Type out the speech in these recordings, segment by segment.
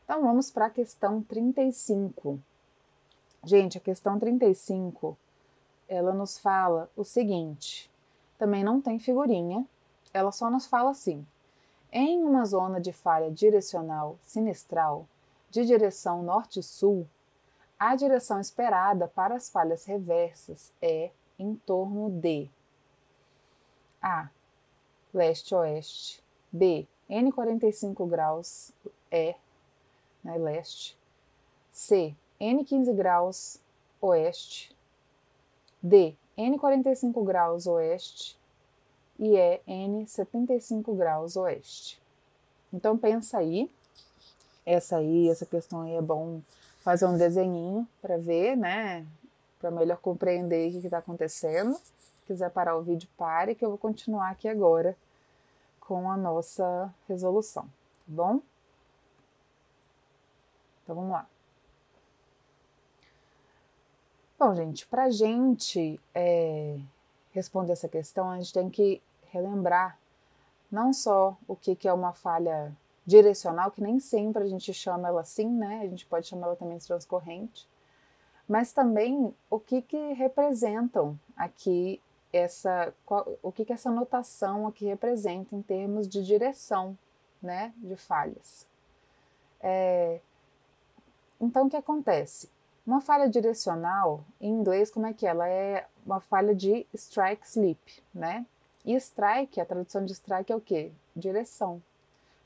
Então, vamos para a questão 35. Gente, a questão 35, ela nos fala o seguinte, também não tem figurinha, ela só nos fala assim: em uma zona de falha direcional sinistral de direção norte-sul, a direção esperada para as falhas reversas é em torno de A. Leste-oeste, B. N 45 graus né, leste, C. N 15 graus oeste, D. N 45 graus oeste e E. N 75 graus oeste. Então pensa aí, essa questão aí é bom fazer um desenhinho para ver, né? Para melhor compreender o que está acontecendo. Se quiser parar o vídeo, pare, que eu vou continuar aqui agora com a nossa resolução, tá bom? Então vamos lá. Bom, gente, para a gente responder essa questão, a gente tem que relembrar não só o que é uma falha direcional, que nem sempre a gente chama ela assim, né? A gente pode chamar ela também de transcorrente, mas também o que representam aqui o que essa notação aqui representa em termos de direção, né? De falhas. Então, o que acontece? Uma falha direcional, em inglês, como é que é? Ela é uma falha de strike slip, né? E strike, a tradução de strike é o quê? Direção.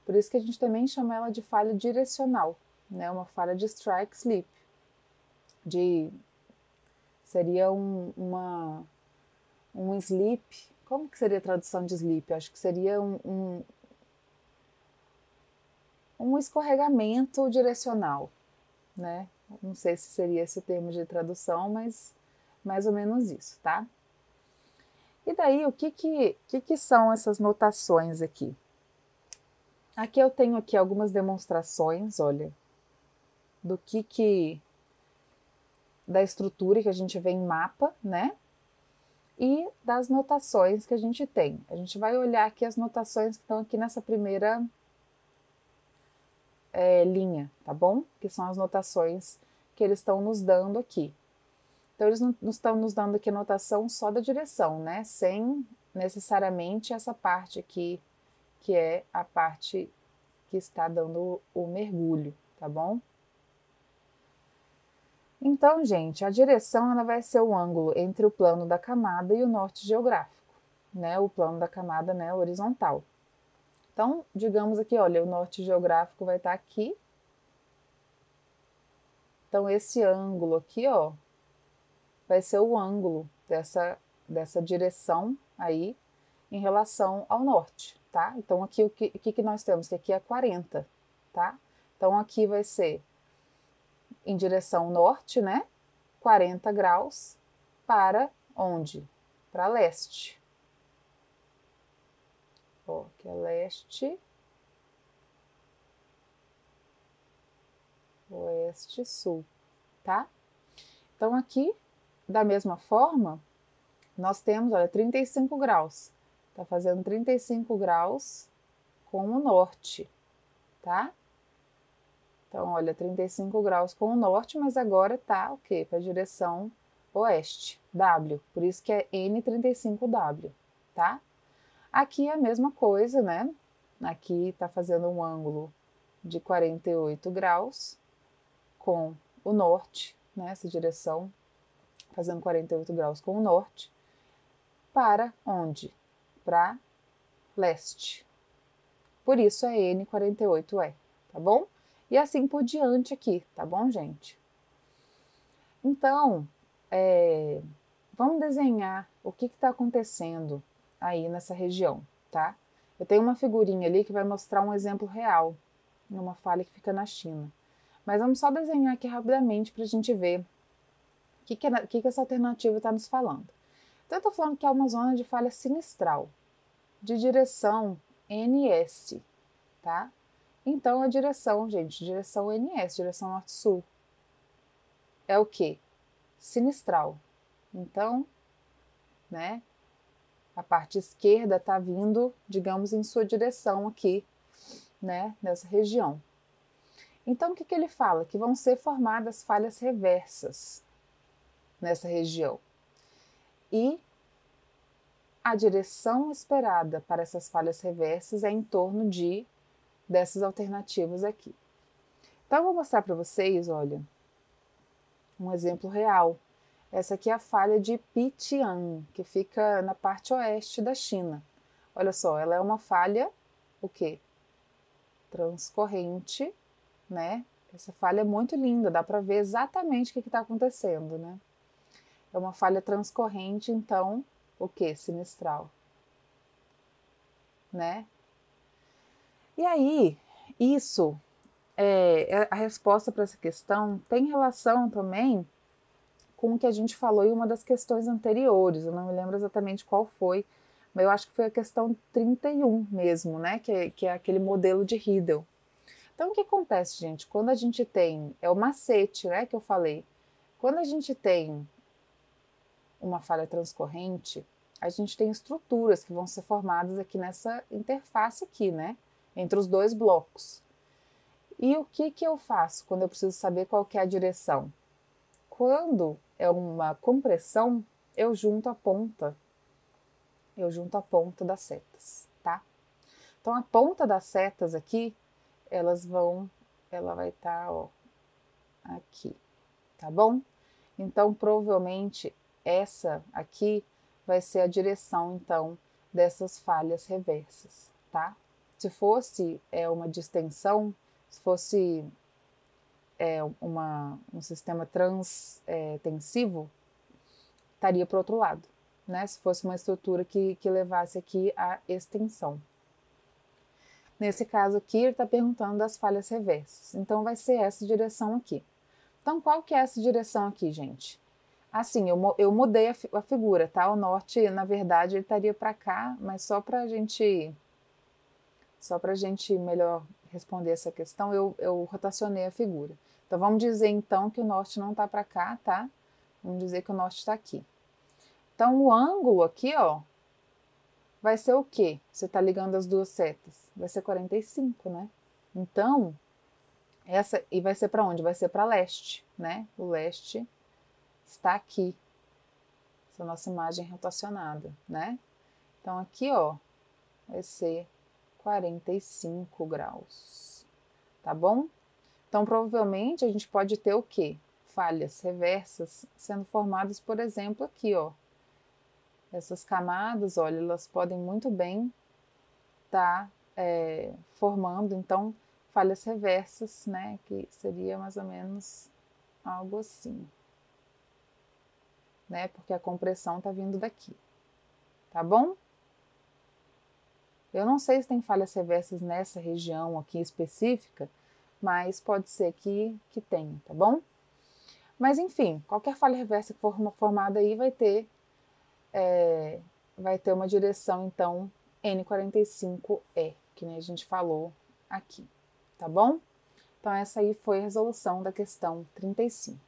Por isso que a gente também chama ela de falha direcional, né? Uma falha de strike slip. Seria um slip. Como que seria a tradução de slip? Acho que seria um escorregamento direcional, né? Não sei se seria esse o termo de tradução, mas mais ou menos isso, tá? E daí, o que são essas notações aqui? Aqui eu tenho aqui algumas demonstrações, olha, da estrutura que a gente vê em mapa, né? E das notações que a gente tem. A gente vai olhar aqui as notações que estão aqui nessa primeira linha, tá bom? Que são as notações que eles estão nos dando aqui. Então, eles não estão nos dando aqui notação só da direção, né? Sem necessariamente essa parte aqui, que é a parte que está dando o mergulho, tá bom? Então, gente, a direção ela vai ser o ângulo entre o plano da camada e o norte geográfico, né? O plano da camada, né, horizontal. Então, digamos aqui, olha, o norte geográfico vai estar aqui. Então, esse ângulo aqui, ó, vai ser o ângulo dessa direção aí em relação ao norte, tá? Então, aqui o que nós temos? Que aqui é 40, tá? Então, aqui vai ser em direção norte, né? 40 graus para onde? Para leste. Ó, aqui é leste, oeste, sul, tá? Então, aqui, da mesma forma, nós temos, olha, 35 graus. Tá fazendo 35 graus com o norte, tá? Então, olha, 35 graus com o norte, mas agora tá o quê? Para a direção oeste, W. Por isso que é N35W, tá? Aqui é a mesma coisa, né? Aqui tá fazendo um ângulo de 48 graus com o norte, né? Essa direção, fazendo 48 graus com o norte. Para onde? Para leste. Por isso é N48E, tá bom? E assim por diante aqui, tá bom, gente? Então, vamos desenhar o que está acontecendo aí nessa região, tá? Eu tenho uma figurinha ali que vai mostrar um exemplo real, numa falha que fica na China. Mas vamos só desenhar aqui rapidamente para a gente ver o que essa alternativa está nos falando. Então, eu estou falando que é uma zona de falha sinistral, de direção NS, tá? Então, a direção, gente, direção NS, direção norte-sul, é o quê? Sinistral. Então, né, a parte esquerda está vindo, digamos, em sua direção aqui, né, nessa região. Então, o que ele fala? Que vão ser formadas falhas reversas nessa região. E a direção esperada para essas falhas reversas é em torno dessas alternativas aqui. Então, eu vou mostrar para vocês, olha, um exemplo real. Essa aqui é a falha de Pitian, que fica na parte oeste da China. Olha só, ela é uma falha, o quê? Transcorrente, né? Essa falha é muito linda, dá para ver exatamente o que está acontecendo, né? É uma falha transcorrente, então, o quê? Sinistral, né? E aí, isso, a resposta para essa questão tem relação também com o que a gente falou em uma das questões anteriores, eu não me lembro exatamente qual foi, mas eu acho que foi a questão 31 mesmo, né? Que é aquele modelo de Riedel. Então, o que acontece, gente? Quando a gente tem, é o macete, né, que eu falei, quando a gente tem uma falha transcorrente, a gente tem estruturas que vão ser formadas aqui nessa interface aqui, né, entre os dois blocos. E o que eu faço quando eu preciso saber qual que é a direção? Quando é uma compressão, eu junto a ponta das setas, tá? Então, a ponta das setas aqui, ela vai estar, ó, aqui, tá bom? Então, provavelmente, essa aqui vai ser a direção, então, dessas falhas reversas, tá? Se fosse uma distensão, se fosse um sistema tensivo, estaria para o outro lado, né? Se fosse uma estrutura que levasse aqui a extensão. Nesse caso aqui, ele está perguntando das falhas reversas. Então, vai ser essa direção aqui. Então, qual que é essa direção aqui, gente? Assim, eu mudei a figura, tá? O norte, na verdade, ele estaria para cá, mas só para a gente melhor responder essa questão, eu rotacionei a figura. Então, vamos dizer, então, que o norte não está para cá, tá? Vamos dizer que o norte está aqui. Então, o ângulo aqui, ó, vai ser o quê? Você está ligando as duas setas. Vai ser 45, né? Então, e vai ser para onde? Vai ser para leste, né? O leste está aqui. Essa nossa imagem rotacionada, né? Então, aqui, ó, vai ser 45 graus, tá bom? Então, provavelmente, a gente pode ter o quê? Falhas reversas sendo formadas, por exemplo, aqui, ó. Essas camadas, olha, elas podem muito bem estar formando, então, falhas reversas, né? Que seria mais ou menos algo assim, né? Porque a compressão está vindo daqui, tá bom? Eu não sei se tem falhas reversas nessa região aqui específica, mas pode ser que tenha, tá bom? Mas enfim, qualquer falha reversa que for formada aí vai ter uma direção, então, N45E, que nem a gente falou aqui, tá bom? Então, essa aí foi a resolução da questão 35.